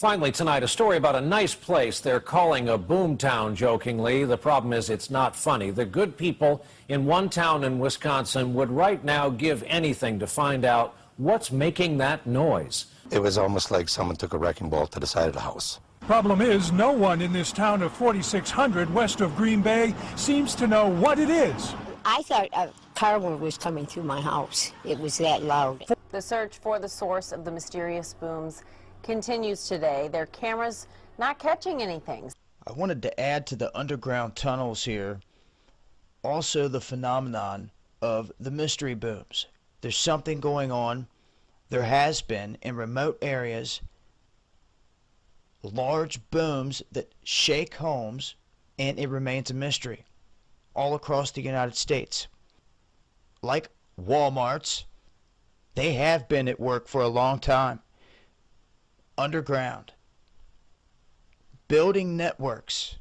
Finally tonight, a story about a nice place they're calling a boomtown jokingly. The problem is it's not funny. The good people in one town in Wisconsin would right now give anything to find out what's making that noise. It was almost like someone took a wrecking ball to the side of the house. Problem is, no one in this town of 4,600 west of Green Bay seems to know what it is. I thought a car was coming through my house. It was that loud. The search for the source of the mysterious booms continues today. Their cameras not catching anything. I wanted to add to the underground tunnels here also the phenomenon of the mystery booms. There's something going on. There has been in remote areas large booms that shake homes, and it remains a mystery all across the United States. Like Walmarts, they have been at work for a long time. Underground, building networks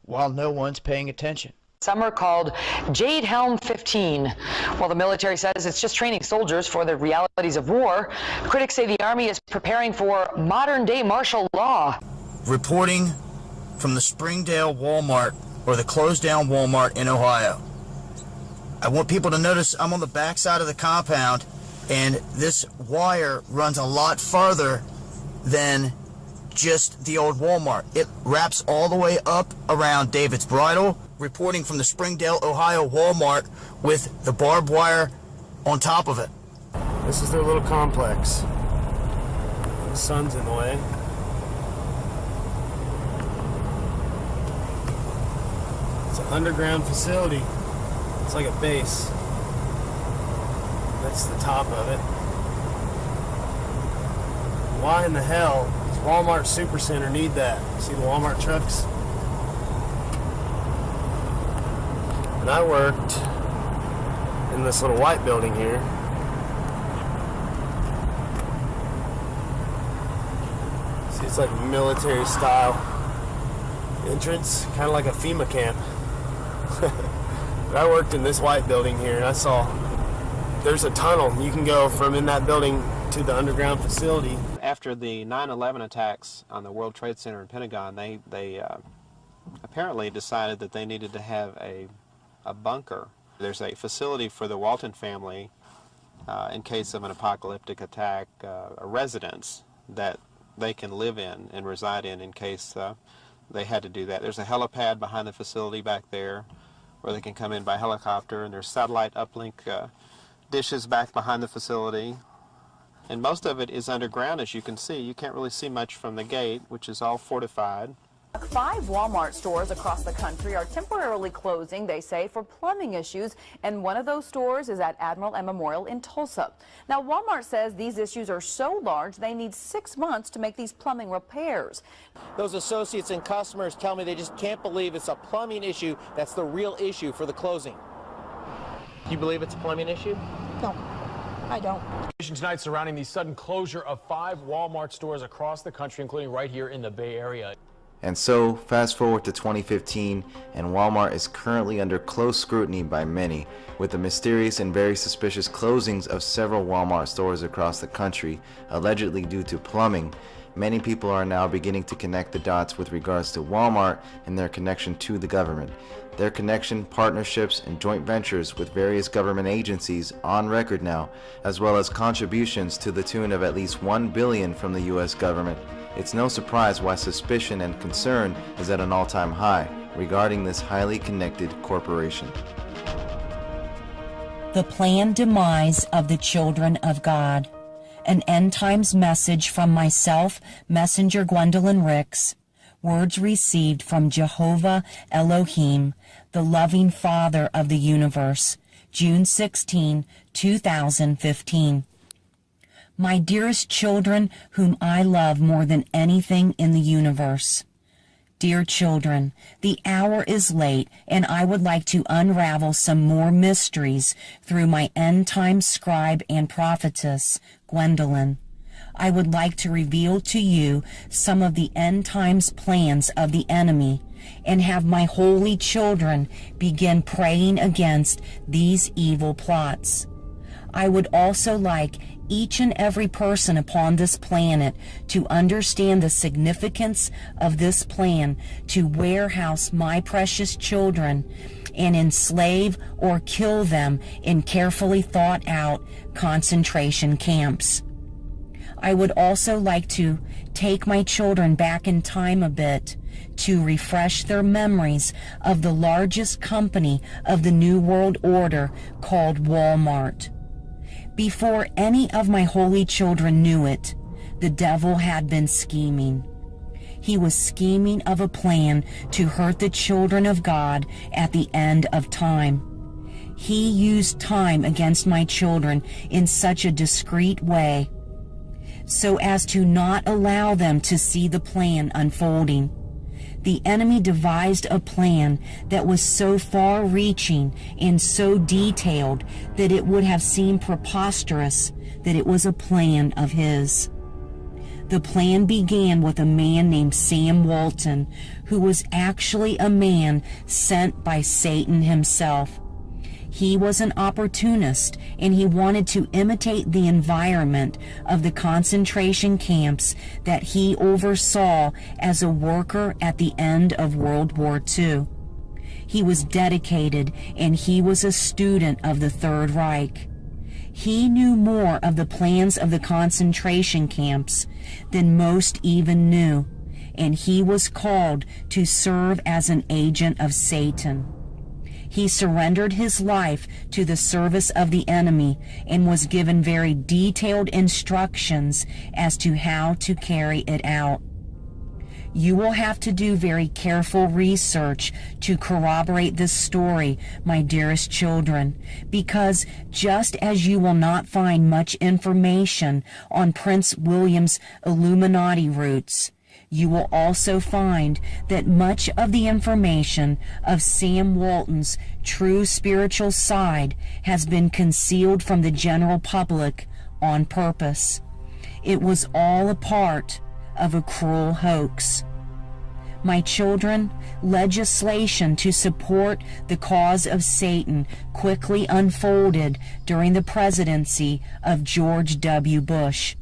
while no one's paying attention. Some are called Jade Helm 15. While the military says it's just training soldiers for the realities of war, critics say the Army is preparing for modern-day martial law. Reporting from the Springdale Walmart, or the closed-down Walmart in Ohio. I want people to notice I'm on the back side of the compound, and this wire runs a lot farther than just the old Walmart. It wraps all the way up around David's Bridal. Reporting from the Springdale, Ohio Walmart with the barbed wire on top of it. This is their little complex. The sun's in the way. It's an underground facility. It's like a base. That's the top of it. Why in the hell does Walmart Supercenter need that? See the Walmart trucks? And I worked in this little white building here. See, it's like military style entrance, kind of like a FEMA camp. But I worked in this white building here, and I saw there's a tunnel. You can go from in that building to the underground facility. After the 9/11 attacks on the World Trade Center and Pentagon, they apparently decided that they needed to have a bunker. There's a facility for the Walton family in case of an apocalyptic attack, a residence that they can live in and reside in case they had to do that. There's a helipad behind the facility back there where they can come in by helicopter, and there's satellite uplink dishes back behind the facility. And most of it is underground, as you can see. You can't really see much from the gate, which is all fortified. 5 Walmart stores across the country are temporarily closing, they say, for plumbing issues, and one of those stores is at Admiral M. Memorial in Tulsa. Now, Walmart says these issues are so large they need 6 months to make these plumbing repairs. Those associates and customers tell me they just can't believe it's a plumbing issue that's the real issue for the closing. Do you believe it's a plumbing issue? No, I don't. Tonight surrounding the sudden closure of 5 Walmart stores across the country, including right here in the Bay Area. And so, fast forward to 2015, and Walmart is currently under close scrutiny by many, with the mysterious and very suspicious closings of several Walmart stores across the country, allegedly due to plumbing. Many people are now beginning to connect the dots with regards to Walmart and their connection to the government. Their connection, partnerships, and joint ventures with various government agencies on record now, as well as contributions to the tune of at least $1 billion from the U.S. government. It's no surprise why suspicion and concern is at an all-time high regarding this highly connected corporation. The planned demise of the children of God. An end times message from myself, Messenger Gwendolen Ricks. Words received from Jehovah Elohim, the loving Father of the universe. June 16, 2015. My dearest children, whom I love more than anything in the universe. Dear children, the hour is late, and I would like to unravel some more mysteries through my end-time scribe and prophetess, Gwendolen. I would like to reveal to you some of the end-times plans of the enemy, and have my holy children begin praying against these evil plots. I would also like each and every person upon this planet to understand the significance of this plan to warehouse my precious children and enslave or kill them in carefully thought out concentration camps. I would also like to take my children back in time a bit to refresh their memories of the largest company of the New World Order called Walmart. Before any of my holy children knew it, the devil had been scheming. He was scheming of a plan to hurt the children of God at the end of time. He used time against my children in such a discreet way, so as to not allow them to see the plan unfolding. The enemy devised a plan that was so far-reaching and so detailed that it would have seemed preposterous that it was a plan of his. The plan began with a man named Sam Walton, who was actually a man sent by Satan himself. He was an opportunist, and he wanted to imitate the environment of the concentration camps that he oversaw as a worker at the end of World War II. He was dedicated, and he was a student of the Third Reich. He knew more of the plans of the concentration camps than most even knew, and he was called to serve as an agent of Satan. He surrendered his life to the service of the enemy and was given very detailed instructions as to how to carry it out. You will have to do very careful research to corroborate this story, my dearest children, because just as you will not find much information on Prince William's Illuminati roots, you will also find that much of the information of Sam Walton's true spiritual side has been concealed from the general public on purpose. It was all a part of a cruel hoax. My children, legislation to support the cause of Satan quickly unfolded during the presidency of George W. Bush.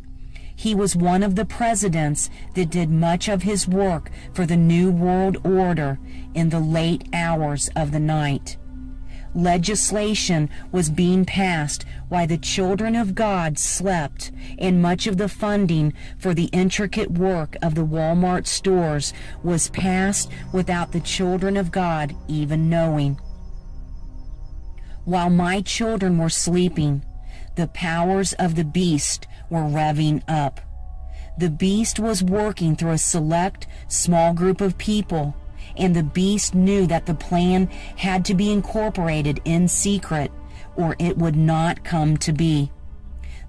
He was one of the presidents that did much of his work for the New World Order in the late hours of the night. Legislation was being passed while the children of God slept, and much of the funding for the intricate work of the Walmart stores was passed without the children of God even knowing. While my children were sleeping, the powers of the beast were revving up. The beast was working through a select, small group of people, and the beast knew that the plan had to be incorporated in secret, or it would not come to be.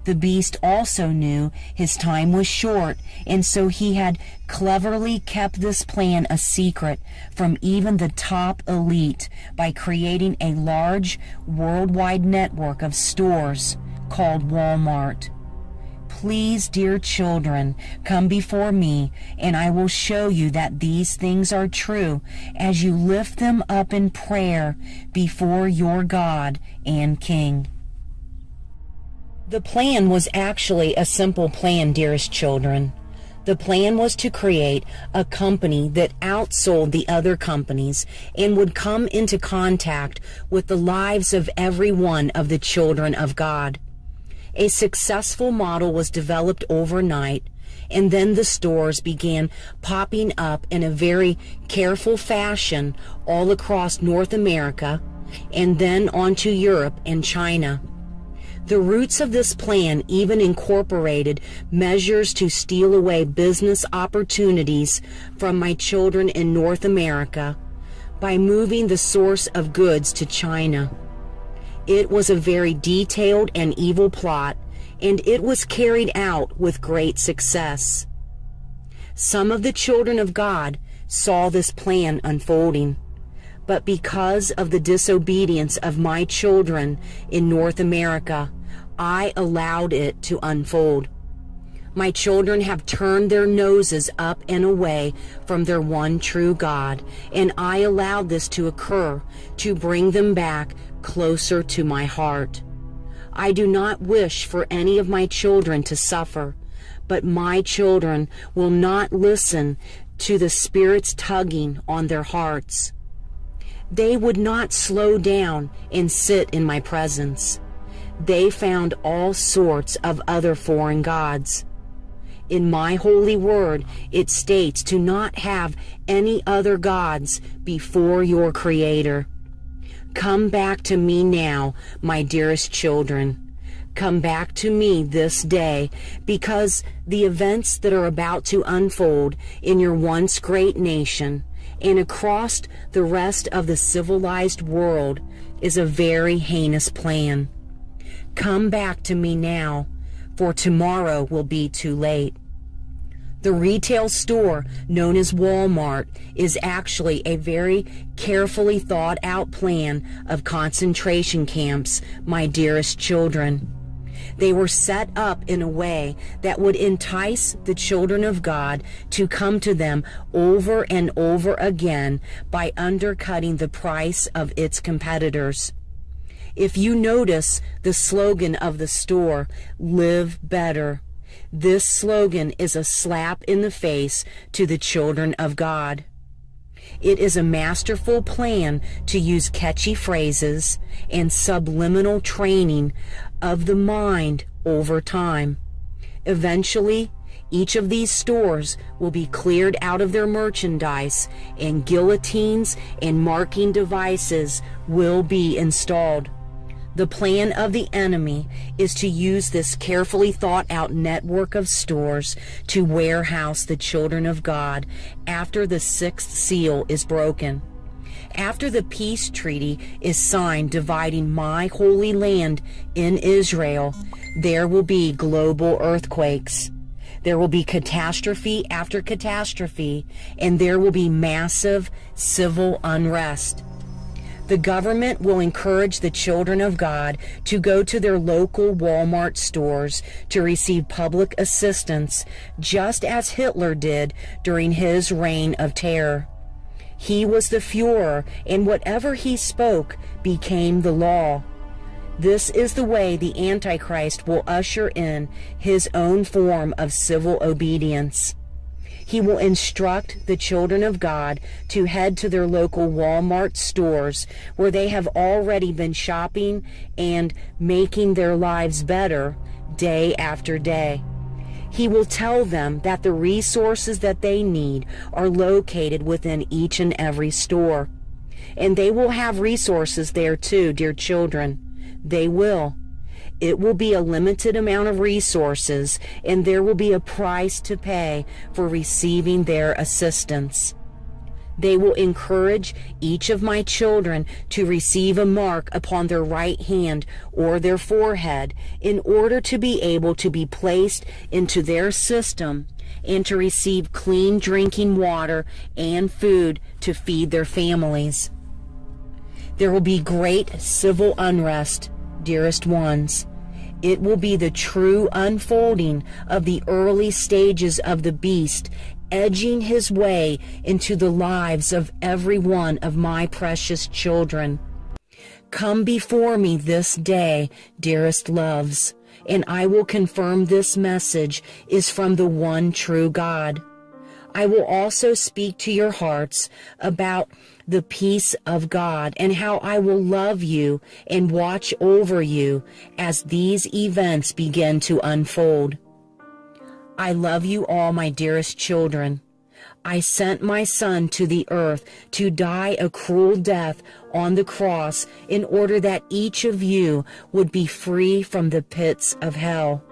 The beast also knew his time was short, and so he had cleverly kept this plan a secret from even the top elite by creating a large worldwide network of stores called Walmart. Please, dear children, come before me, and I will show you that these things are true as you lift them up in prayer before your God and King. The plan was actually a simple plan, dearest children. The plan was to create a company that outsold the other companies and would come into contact with the lives of every one of the children of God. A successful model was developed overnight, and then the stores began popping up in a very careful fashion all across North America and then onto Europe and China. The roots of this plan even incorporated measures to steal away business opportunities from my children in North America by moving the source of goods to China. It was a very detailed and evil plot, and it was carried out with great success. Some of the children of God saw this plan unfolding, but because of the disobedience of my children in North America, I allowed it to unfold. My children have turned their noses up and away from their one true God, and I allowed this to occur to bring them back closer to my heart. I do not wish for any of my children to suffer, but my children will not listen to the Spirit's tugging on their hearts. They would not slow down and sit in my presence. They found all sorts of other foreign gods. In my holy word, it states to not have any other gods before your Creator. Come back to me now, my dearest children. Come back to me this day, because the events that are about to unfold in your once great nation and across the rest of the civilized world is a very heinous plan. Come back to me now, for tomorrow will be too late. The retail store known as Walmart is actually a very carefully thought out plan of concentration camps, my dearest children. They were set up in a way that would entice the children of God to come to them over and over again by undercutting the price of its competitors. If you notice the slogan of the store, "Live Better," this slogan is a slap in the face to the children of God. It is a masterful plan to use catchy phrases and subliminal training of the mind over time. Eventually, each of these stores will be cleared out of their merchandise, and guillotines and marking devices will be installed. The plan of the enemy is to use this carefully thought out network of stores to warehouse the children of God after the sixth seal is broken. After the peace treaty is signed dividing my holy land in Israel, there will be global earthquakes. There will be catastrophe after catastrophe, and there will be massive civil unrest. The government will encourage the children of God to go to their local Walmart stores to receive public assistance, just as Hitler did during his reign of terror. He was the Führer, and whatever he spoke became the law. This is the way the Antichrist will usher in his own form of civil obedience. He will instruct the children of God to head to their local Walmart stores where they have already been shopping and making their lives better day after day. He will tell them that the resources that they need are located within each and every store. And they will have resources there too, dear children. They will. It will be a limited amount of resources, and there will be a price to pay for receiving their assistance. They will encourage each of my children to receive a mark upon their right hand or their forehead in order to be able to be placed into their system and to receive clean drinking water and food to feed their families. There will be great civil unrest, dearest ones. It will be the true unfolding of the early stages of the beast, edging his way into the lives of every one of my precious children. Come before me this day, dearest loves, and I will confirm this message is from the one true God. I will also speak to your hearts about the peace of God and how I will love you and watch over you as these events begin to unfold. I love you all, my dearest children. I sent my Son to the earth to die a cruel death on the cross in order that each of you would be free from the pits of hell.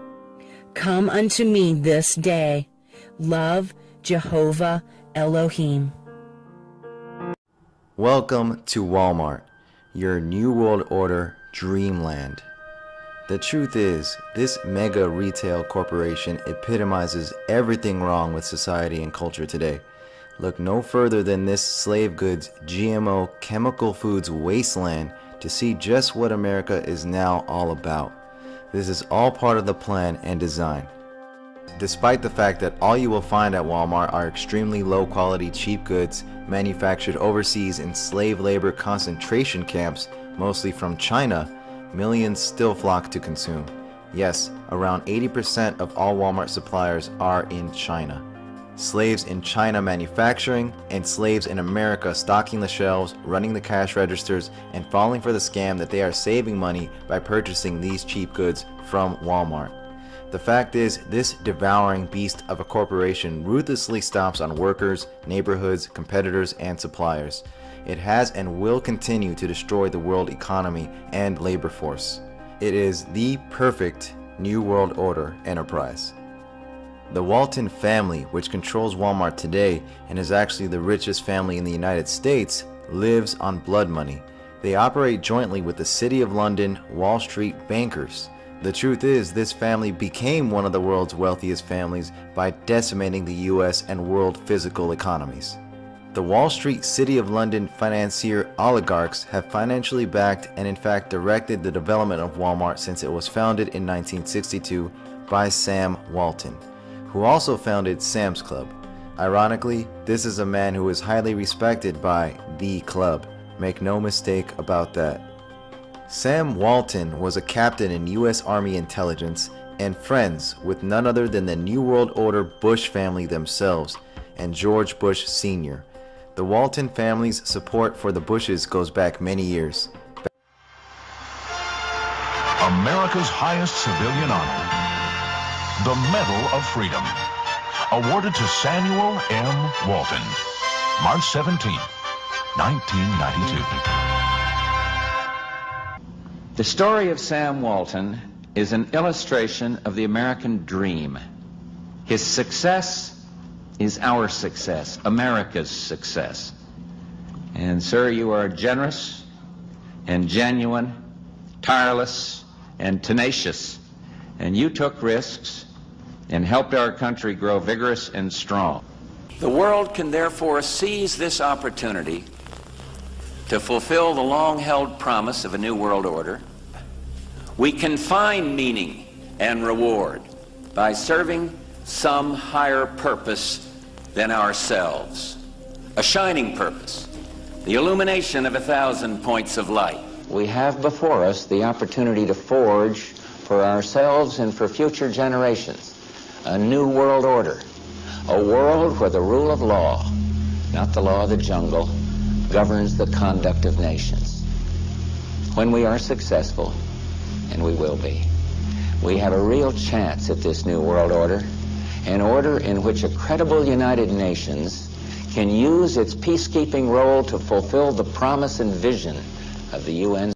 Come unto me this day. Love, Jehovah Elohim. Welcome to Walmart, your New World Order dreamland. The truth is, this mega retail corporation epitomizes everything wrong with society and culture today. Look no further than this slave goods, GMO, chemical foods wasteland to see just what America is now all about. This is all part of the plan and design. Despite the fact that all you will find at Walmart are extremely low quality cheap goods manufactured overseas in slave labor concentration camps, mostly from China, millions still flock to consume. Yes, around 80% of all Walmart suppliers are in China. Slaves in China manufacturing and slaves in America stocking the shelves, running the cash registers, and falling for the scam that they are saving money by purchasing these cheap goods from Walmart. The fact is, this devouring beast of a corporation ruthlessly stomps on workers, neighborhoods, competitors, and suppliers. It has and will continue to destroy the world economy and labor force. It is the perfect New World Order enterprise. The Walton family, which controls Walmart today and is actually the richest family in the United States, lives on blood money. They operate jointly with the City of London Wall Street bankers. The truth is, this family became one of the world's wealthiest families by decimating the US and world physical economies. The Wall Street City of London financier oligarchs have financially backed and in fact directed the development of Walmart since it was founded in 1962 by Sam Walton, who also founded Sam's Club. Ironically, this is a man who is highly respected by the club. Make no mistake about that. Sam Walton was a captain in U.S. Army intelligence and friends with none other than the New World Order Bush family themselves and George Bush Sr. The Walton family's support for the Bushes goes back many years. America's highest civilian honor, the Medal of Freedom, awarded to Samuel M. Walton, March 17, 1992. The story of Sam Walton is an illustration of the American dream. His success is our success, America's success. And sir, you are generous and genuine, tireless and tenacious, and you took risks and helped our country grow vigorous and strong. The world can therefore seize this opportunity to fulfill the long-held promise of a new world order. We can find meaning and reward by serving some higher purpose than ourselves, a shining purpose, the illumination of 1,000 points of light. We have before us the opportunity to forge for ourselves and for future generations a new world order, a world where the rule of law, not the law of the jungle, governs the conduct of nations. When we are successful, and we will be, we have a real chance at this new world order, an order in which a credible United Nations can use its peacekeeping role to fulfill the promise and vision of the UN.